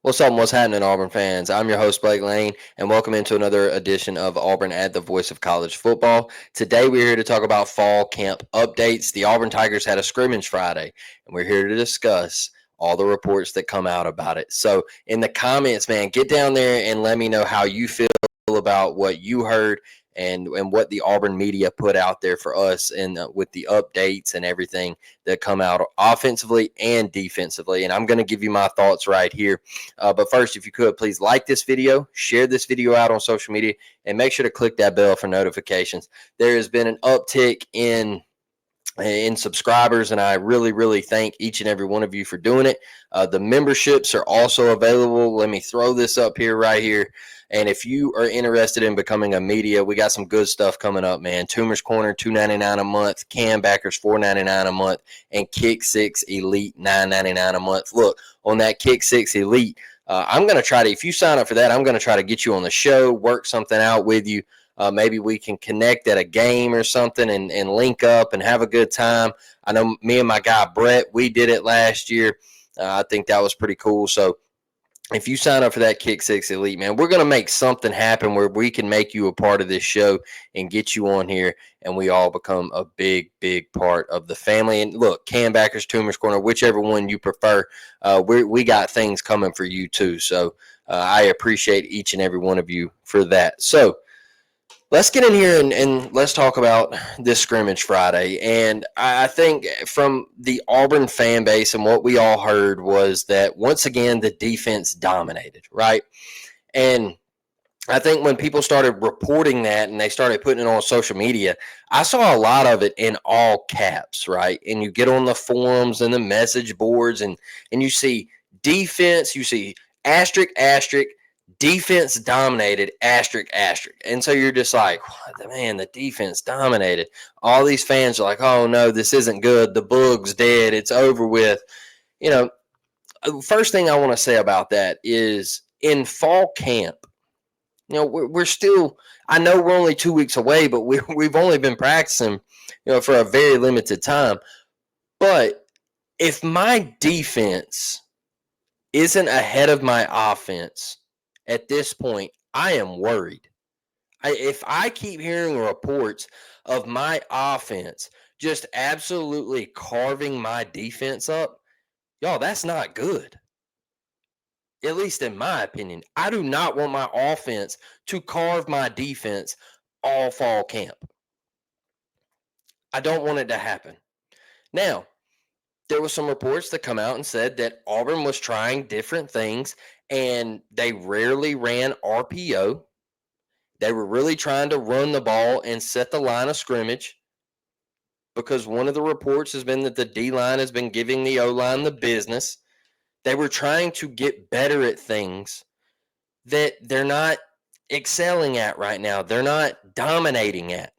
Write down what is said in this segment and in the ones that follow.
What's up? What's happening, Auburn fans? I'm your host, Blake Lane, and welcome into another edition of Auburn at the Voice of College Football. Today, we're here to talk about fall camp updates. The Auburn Tigers had a scrimmage Friday, and we're here to discuss all the reports that come out about it. So, in the comments, man, get down there and let me know how you feel about what you heard and what the Auburn media put out there for us and with the updates and everything that come out offensively and defensively. And I'm going to give you my thoughts right here. But first, if you could, please like this video, share this video out on social media, and make sure to click that bell for notifications. There has been an uptick in subscribers, and I really thank each and every one of you for doing it. The memberships are also available. Let me throw this up here right here. And if you are interested in becoming a media, we got some good stuff coming up, man. Tumors Corner, $2.99 a month. Cam Backers, $4.99 a month. And Kick 6 Elite, $9.99 a month. Look, on that Kick 6 Elite, I'm going to try to, if you sign up for that, I'm going to try to get you on the show, work something out with you. Maybe we can connect at a game or something and link up and have a good time. I know me and my guy Brett, we did it last year. I think that was pretty cool. So if you sign up for that Kick 6 Elite, man, we're going to make something happen where we can make you a part of this show and get you on here, and we all become a big part of the family. And look, Cam Backers, Tumors Corner, whichever one you prefer, we got things coming for you too. So I appreciate each and every one of you for that. So let's get in here and let's talk about this scrimmage Friday. And I think from the Auburn fan base and what we all heard was that once again, the defense dominated, right? And I think when people started reporting that and they started putting it on social media, I saw a lot of it in all caps, right? And you get on the forums and the message boards and you see defense, you see asterisk, defense dominated, asterisk. And so you're just like, man, the defense dominated. All these fans are like, oh, no, this isn't good. The bug's dead. It's over with. You know, first thing I want to say about that is in fall camp, you know, we're still, I know we're only 2 weeks away, but we've only been practicing, you know, for a very limited time. But if my defense isn't ahead of my offense at this point, I am worried. If I keep hearing reports of my offense just absolutely carving my defense up, y'all, that's not good. At least in my opinion. I do not want my offense to carve my defense all fall camp. I don't want it to happen. Now, there were some reports that come out and said that Auburn was trying different things and they rarely ran RPO. They were really trying to run the ball and set the line of scrimmage because one of the reports has been that the D-line has been giving the O-line the business. They were trying to get better at things that they're not excelling at right now. They're not dominating at.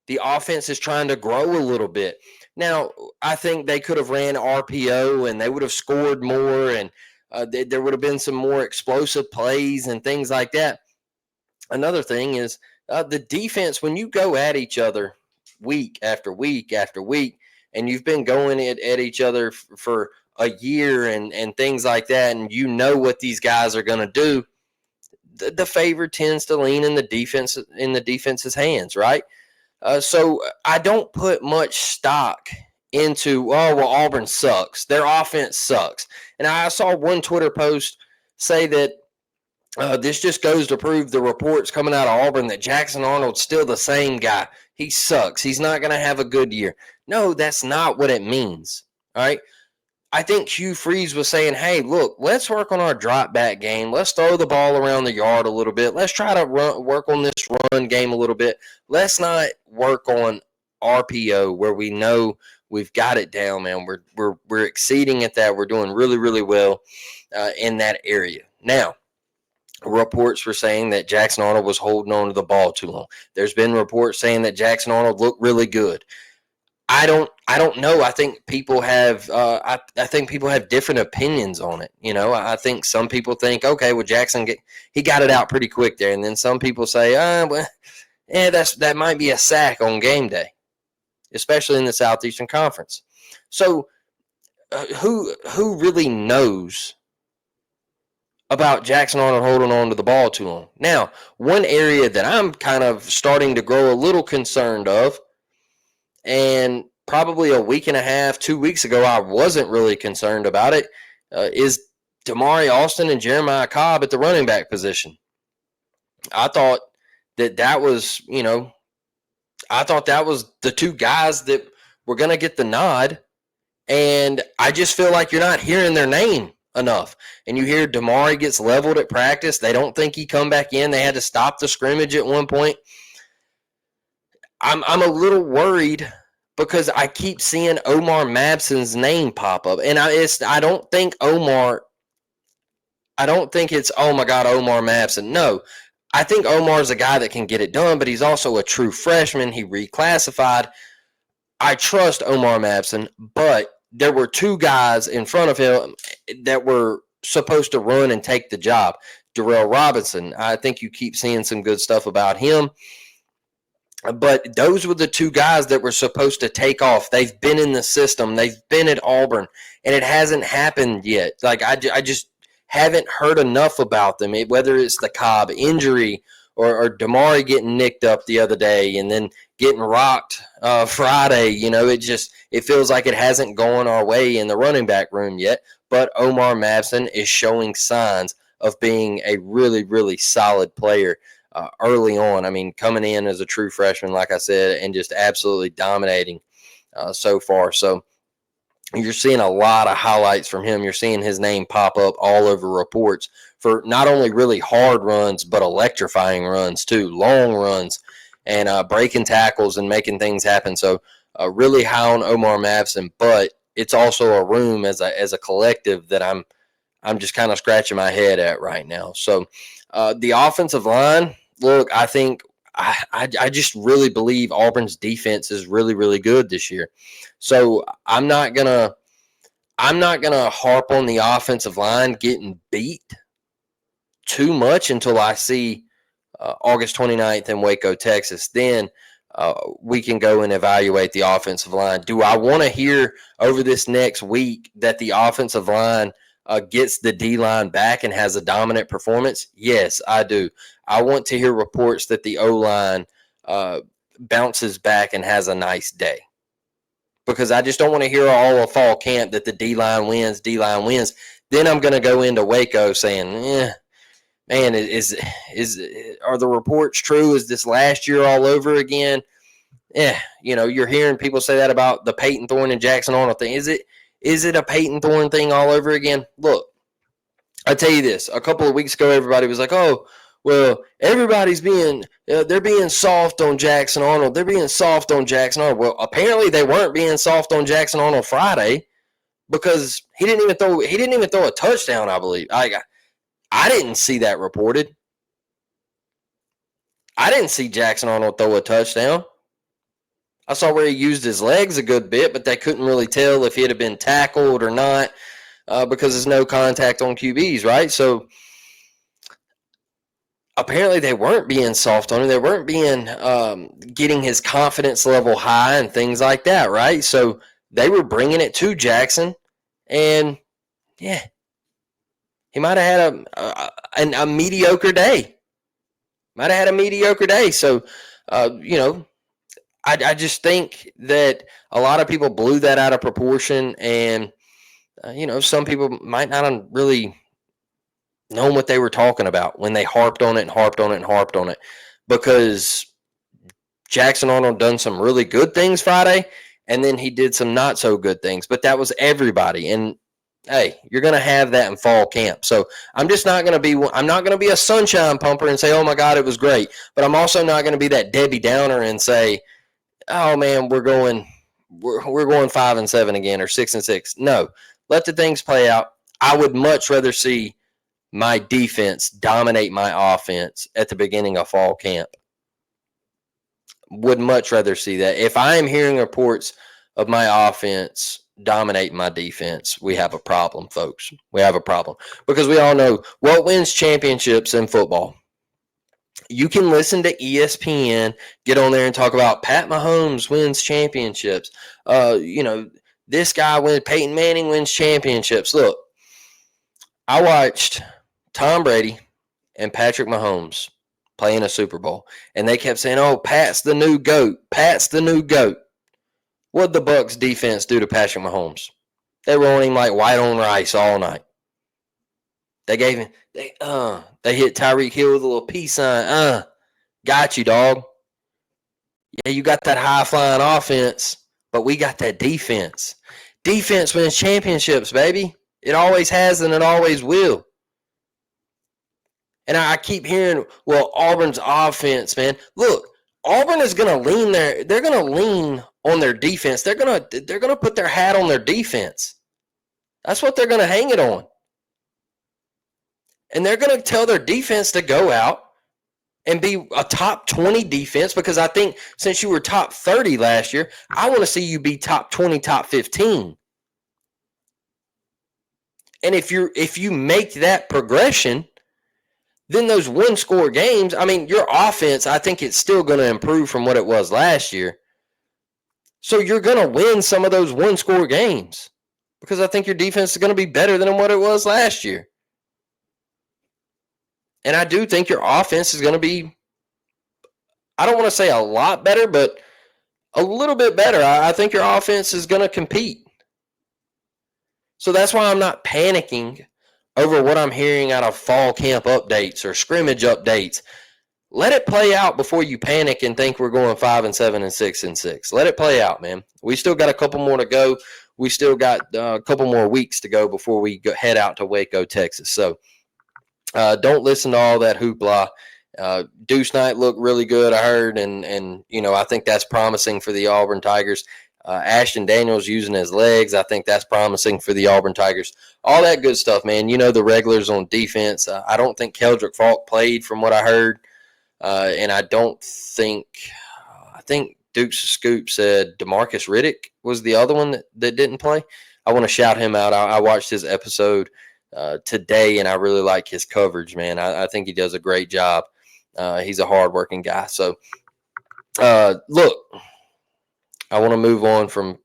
The offense is trying to grow a little bit. Now, I think they could have ran RPO and they would have scored more and there would have been some more explosive plays and things like that. Another thing is the defense, when you go at each other week after week after week, and you've been going at each other for a year and things like that, and you know what these guys are going to do, the favor tends to lean in the defense's hands, right? So I don't put much stock into, oh, well, Auburn sucks. Their offense sucks. And I saw one Twitter post say that this just goes to prove the reports coming out of Auburn that Jackson Arnold's still the same guy. He sucks. He's not going to have a good year. No, that's not what it means. All right. I think Hugh Freeze was saying, hey, look, let's work on our drop back game. Let's throw the ball around the yard a little bit. Let's try to work on this run game a little bit. Let's not work on RPO where we know we've got it down, man. We're exceeding at that. We're doing really well in that area. Now, reports were saying that Jackson Arnold was holding on to the ball too long. There's been reports saying that Jackson Arnold looked really good. I don't know. I think people have I think people have different opinions on it. You know, I think some people think, okay, well, Jackson he got it out pretty quick there, and then some people say, well, yeah, that might be a sack on game day, especially in the Southeastern Conference. So who really knows about Jackson Arnold holding on to the ball too long. Now, one area that I'm kind of starting to grow a little concerned of, and probably a week and a half, 2 weeks ago, I wasn't really concerned about it, is Damari Alston and Jeremiah Cobb at the running back position. I thought that was, I thought that was the two guys that were going to get the nod. And I just feel like you're not hearing their name enough. And you hear Damari gets leveled at practice. They don't think he come back in. They had to stop the scrimmage at one point. I'm a little worried because I keep seeing Omar Mabson's name pop up. And I don't think it's, oh my God, Omar Mabson. No, I think Omar's a guy that can get it done, but he's also a true freshman. He reclassified. I trust Omar Mabson, but there were two guys in front of him that were supposed to run and take the job. Darrell Robinson, I think you keep seeing some good stuff about him. But those were the two guys that were supposed to take off. They've been in the system. They've been at Auburn, and it hasn't happened yet. Like I just haven't heard enough about them, whether it's the Cobb injury or Damari getting nicked up the other day and then getting rocked Friday. It feels like it hasn't gone our way in the running back room yet. But Omar Mabson is showing signs of being a really, really solid player early on. I mean, coming in as a true freshman, like I said, and just absolutely dominating so far. So you're seeing a lot of highlights from him. You're seeing his name pop up all over reports for not only really hard runs, but electrifying runs too, long runs, and breaking tackles and making things happen. So really high on Omar Mabson, but it's also a room as a collective that I'm just kind of scratching my head at right now. So the offensive line, look, I think I just really believe Auburn's defense is really, really good this year. So I'm not gonna harp on the offensive line getting beat too much until I see August 29th in Waco, Texas. Then we can go and evaluate the offensive line. Do I want to hear over this next week that the offensive line gets the D-line back and has a dominant performance? Yes, I do. I want to hear reports that the O-line bounces back and has a nice day. Because I just don't want to hear all of fall camp that the D-line wins. Then I'm going to go into Waco saying, man, are the reports true? Is this last year all over again? You're hearing people say that about the Peyton Thorne and Jackson Arnold thing. Is it a Peyton Thorne thing all over again? Look, I tell you this. A couple of weeks ago, everybody was like, oh, well, everybody's they're being soft on Jackson Arnold. They're being soft on Jackson Arnold. Well, apparently they weren't being soft on Jackson Arnold Friday because he didn't even throw a touchdown, I believe. I didn't see that reported. I didn't see Jackson Arnold throw a touchdown. I saw where he used his legs a good bit, but they couldn't really tell if he had been tackled or not because there's no contact on QBs, right? So apparently they weren't being soft on him. They weren't being getting his confidence level high and things like that, right? So they were bringing it to Jackson, and yeah, he might have had a mediocre day. So, I just think that a lot of people blew that out of proportion, and some people might not have really known what they were talking about when they harped on it, because Jackson Arnold done some really good things Friday, and then he did some not so good things, but that was everybody. And hey, you're going to have that in fall camp. So I'm not going to be a sunshine pumper and say, oh my God, it was great. But I'm also not going to be that Debbie Downer and say, oh man, we're going 5-7 again or 6-6. No, let the things play out. I would much rather see my defense dominate my offense at the beginning of fall camp. Would much rather see that. If I am hearing reports of my offense dominate my defense, we have a problem, folks. We have a problem because we all know what wins championships in football. You can listen to ESPN, get on there and talk about Pat Mahomes wins championships. This guy Peyton Manning wins championships. Look, I watched Tom Brady and Patrick Mahomes playing a Super Bowl, and they kept saying, "Oh, Pat's the new GOAT. Pat's the new GOAT." What'd the Bucs defense do to Patrick Mahomes? They were on him like white on rice all night. They gave him they hit Tyreek Hill with a little peace sign. Got you, dog. Yeah, you got that high flying offense, but we got that defense. Defense wins championships, baby. It always has and it always will. And I keep hearing, well, Auburn's offense, man. Look, Auburn is going to lean there. They're going to lean on their defense. They're going to put their hat on their defense. That's what they're going to hang it on. And they're going to tell their defense to go out and be a top 20 defense, because I think since you were top 30 last year, I want to see you be top 20, top 15. And if you make that progression, then those one-score games, I mean, your offense, I think it's still going to improve from what it was last year. So you're going to win some of those one-score games, because I think your defense is going to be better than what it was last year. And I do think your offense is going to be, I don't want to say a lot better, but a little bit better. I think your offense is going to compete. So that's why I'm not panicking over what I'm hearing out of fall camp updates or scrimmage updates. Let it play out before you panic and think we're going 5-7 and 6-6. Let it play out, man. We still got a couple more to go. We still got a couple more weeks to go before we head out to Waco, Texas. So don't listen to all that hoopla. Deuce Knight looked really good, I heard, and I think that's promising for the Auburn Tigers. Ashton Daniels using his legs, I think that's promising for the Auburn Tigers. All that good stuff, man. The regulars on defense. I don't think Keldrick Falk played from what I heard, and I think Duke's Scoop said DeMarcus Riddick was the other one that didn't play. I want to shout him out. I watched his episode today, and I really like his coverage, man. I think he does a great job. He's a hardworking guy. So, look, I want to move on from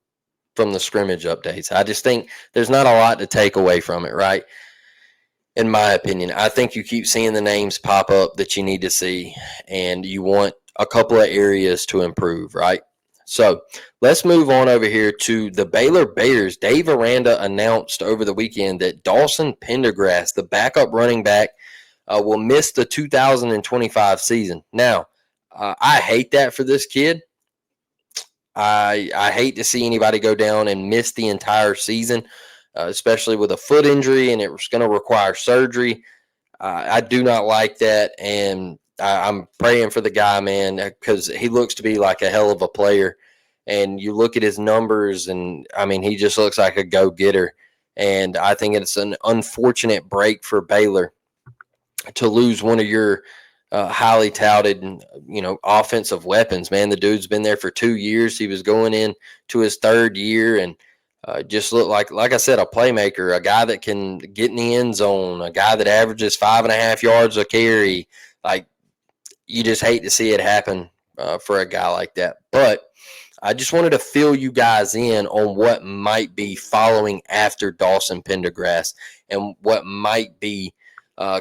the scrimmage updates. I just think there's not a lot to take away from it, right? In my opinion, I think you keep seeing the names pop up that you need to see, and you want a couple of areas to improve, right? So let's move on over here to the Baylor Bears. Dave Aranda announced over the weekend that Dawson Pendergrass, the backup running back, will miss the 2025 season. Now, I hate that for this kid. I hate to see anybody go down and miss the entire season, especially with a foot injury, and it was going to require surgery. I do not like that, and I'm praying for the guy, man, because he looks to be like a hell of a player. And you look at his numbers, and, I mean, he just looks like a go-getter. And I think it's an unfortunate break for Baylor to lose one of your highly touted, offensive weapons, man. The dude's been there for 2 years. He was going in to his third year, and just looked like I said, a playmaker, a guy that can get in the end zone, a guy that averages 5.5 yards a carry. Like, you just hate to see it happen for a guy like that. But I just wanted to fill you guys in on what might be following after Dawson Pendergrass and what might be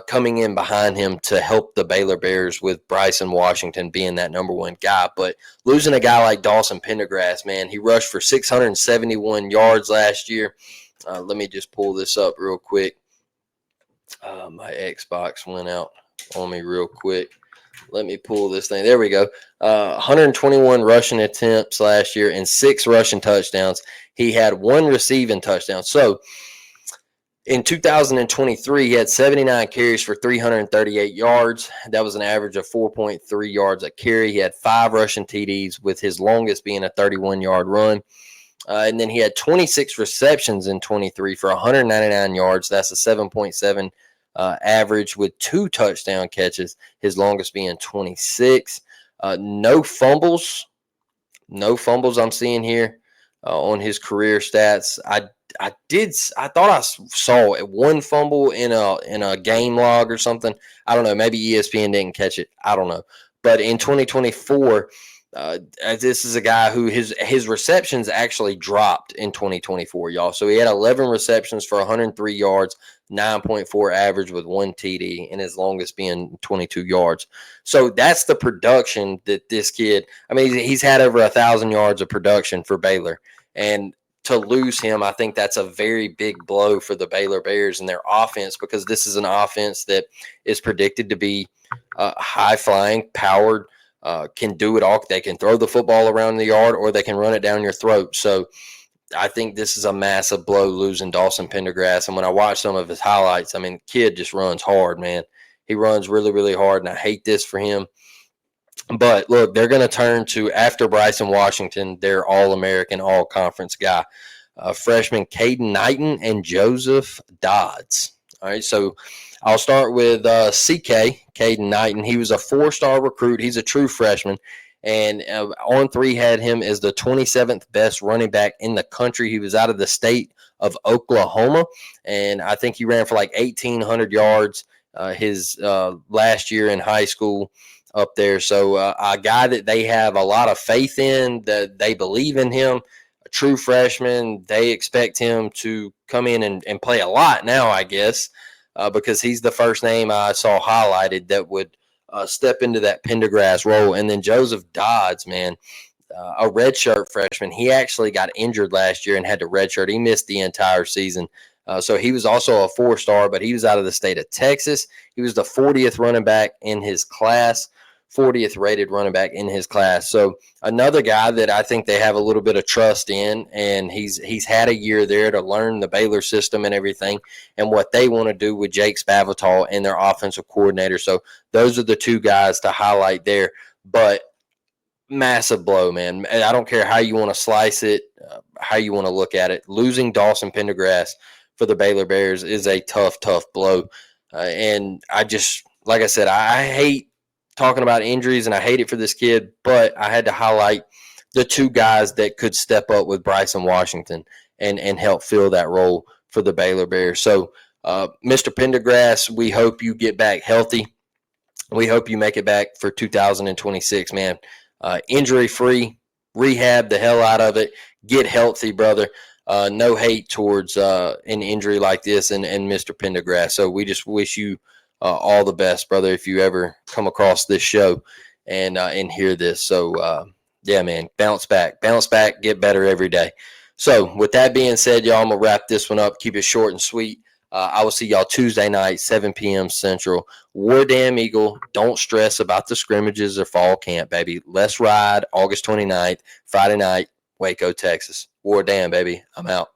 coming in behind him to help the Baylor Bears, with Bryson Washington being that number one guy. But losing a guy like Dawson Pendergrass, man, he rushed for 671 yards last year. Let me just pull this up real quick. My Xbox went out on me real quick. Let me pull this thing. There we go. 121 rushing attempts last year and 6 rushing touchdowns. He had 1 receiving touchdown. So in 2023, he had 79 carries for 338 yards. That was an average of 4.3 yards a carry. He had 5 rushing TDs, with his longest being a 31-yard run. And then he had 26 receptions in 23 for 199 yards. That's a 7.7 average, with 2 touchdown catches, his longest being 26. No fumbles I'm seeing here on his career stats. I thought I saw 1 fumble in a game log or something. I don't know. Maybe ESPN didn't catch it. I don't know. But in 2024, This is a guy who his receptions actually dropped in 2024, y'all. So he had 11 receptions for 103 yards, 9.4 average with 1 TD, and his longest being 22 yards. So that's the production that this kid. I mean, he's had over 1,000 yards of production for Baylor, and to lose him, I think that's a very big blow for the Baylor Bears and their offense, because this is an offense that is predicted to be high flying, powered. Can do it all. They can throw the football around the yard, or they can run it down your throat. So I think this is a massive blow, losing Dawson Pendergrass. And when I watch some of his highlights, I mean, the kid just runs hard, man. He runs really, really hard, and I hate this for him. But look, they're going to turn to, after Bryson Washington, their All-American, All-Conference guy, freshman Caden Knighton and Joseph Dodds. All right, so I'll start with CK, Caden Knighton. He was a 4-star recruit. He's a true freshman. And On3 had him as the 27th best running back in the country. He was out of the state of Oklahoma. And I think he ran for like 1,800 yards his last year in high school up there. So a guy that they have a lot of faith in, that they believe in him, a true freshman. They expect him to come in and play a lot now, I guess. Because he's the first name I saw highlighted that would step into that Pendergrass role. And then Joseph Dodds, man, a redshirt freshman. He actually got injured last year and had to redshirt. He missed the entire season. So he was also a 4-star, but he was out of the state of Texas. He was the 40th running back in his class, 40th rated running back in his class. So another guy that I think they have a little bit of trust in, and he's had a year there to learn the Baylor system and everything, and what they want to do with Jake Spavital and their offensive coordinator. So those are the two guys to highlight there. But massive blow, man. I don't care how you want to slice it, how you want to look at it. Losing Dawson Pendergrass for the Baylor Bears is a tough, tough blow. And I just, like I said, I hate talking about injuries, and I hate it for this kid, but I had to highlight the two guys that could step up with Bryson Washington and help fill that role for the Baylor Bears. So, Mr. Pendergrass, we hope you get back healthy. We hope you make it back for 2026, man. Injury-free, rehab the hell out of it, get healthy, brother. No hate towards an injury like this and Mr. Pendergrass. So we just wish you all the best, brother, if you ever come across this show and hear this. So, yeah, man, bounce back, get better every day. So with that being said, y'all, I'm going to wrap this one up, keep it short and sweet. I will see y'all Tuesday night, 7 p.m. Central. War Damn Eagle, don't stress about the scrimmages or fall camp, baby. Let's ride August 29th, Friday night, Waco, Texas. War Damn, baby. I'm out.